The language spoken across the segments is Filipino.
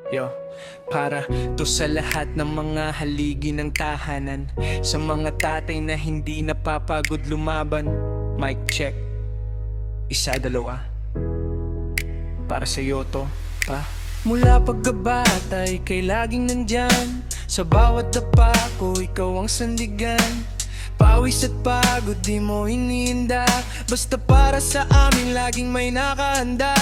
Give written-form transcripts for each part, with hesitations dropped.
Yo, para to sa lahat ng mga haligi ng tahanan, sa mga tatay na hindi napapagod lumaban. Mic check, isa, dalawa. Para sa'yo to, pa. Mula pagkabata, ika'y laging nandyan. Sa bawat dapa ko, ikaw ang sandigan. Pawis at pagod, di mo iniinda. Basta para sa amin, laging may nakahanda.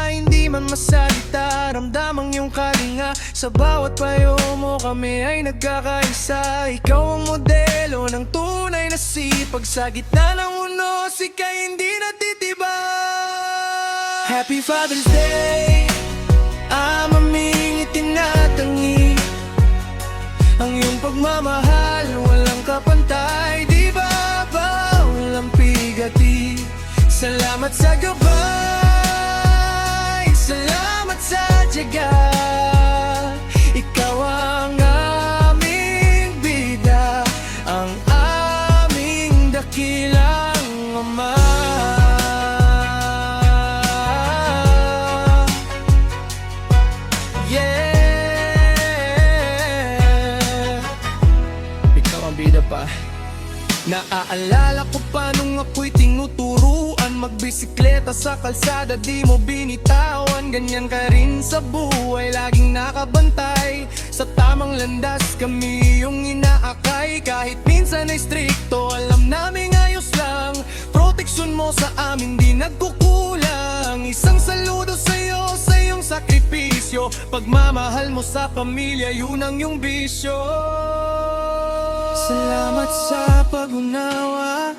Hindi man masalita, ramdam ang iyong kalinga. Sa bawat payo mo, kami ay nagkakaisa. Ikaw ang modelo ng tunay na sipag. Sa gitna ng unos, ika'y hindi natitibay. Happy Father's Day, aming itinatangi. Ang iyong pagmamahal, walang kapantay. Di ba bawal ang pigati? Salamat sa gabay, salamat sa tiyaga. Ikaw ang aming bida, ang aming dakilang ama. Bida pa. Naaalala ko pa nung ako'y tinuturuan magbisikleta sa kalsada, di mo binitawan. Ganyan ka rin sa buhay, laging nakabantay. Sa tamang landas kami yung inaakay. Kahit minsan ay stricto, alam naming ayos lang. Proteksyon mo sa amin di nagkukulang. Isang saludo sa'yo, sa iyong sakripisyo. Pagmamahal mo sa pamilya, yun ang iyong bisyo. Salamat sa pag-unawa,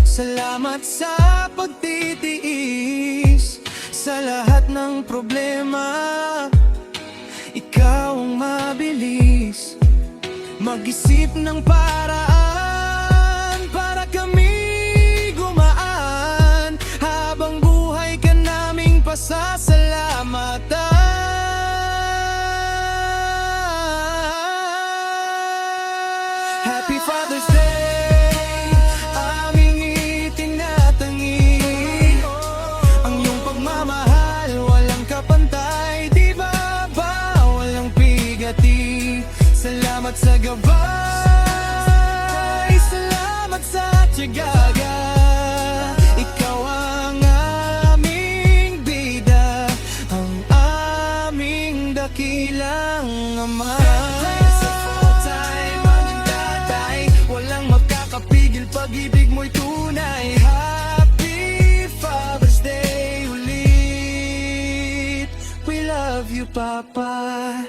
salamat sa pagtitiis. Sa lahat ng problema, ikaw ang mabilis. Mag-isip ng paraan para kami gumaan. Habang buhay ka naming pasasalamatan. Happy Father's Day, aming itinatangi. Ang iyong pagmamahal, walang kapantay. Di ba bawal ang pigati? Salamat sa gabay, salamat sa tiyaga. Ikaw ang aming bida, ang aming dakilang ama. Pag-ibig mo'y tunay. Happy Father's Day ulit. We love you, Papa.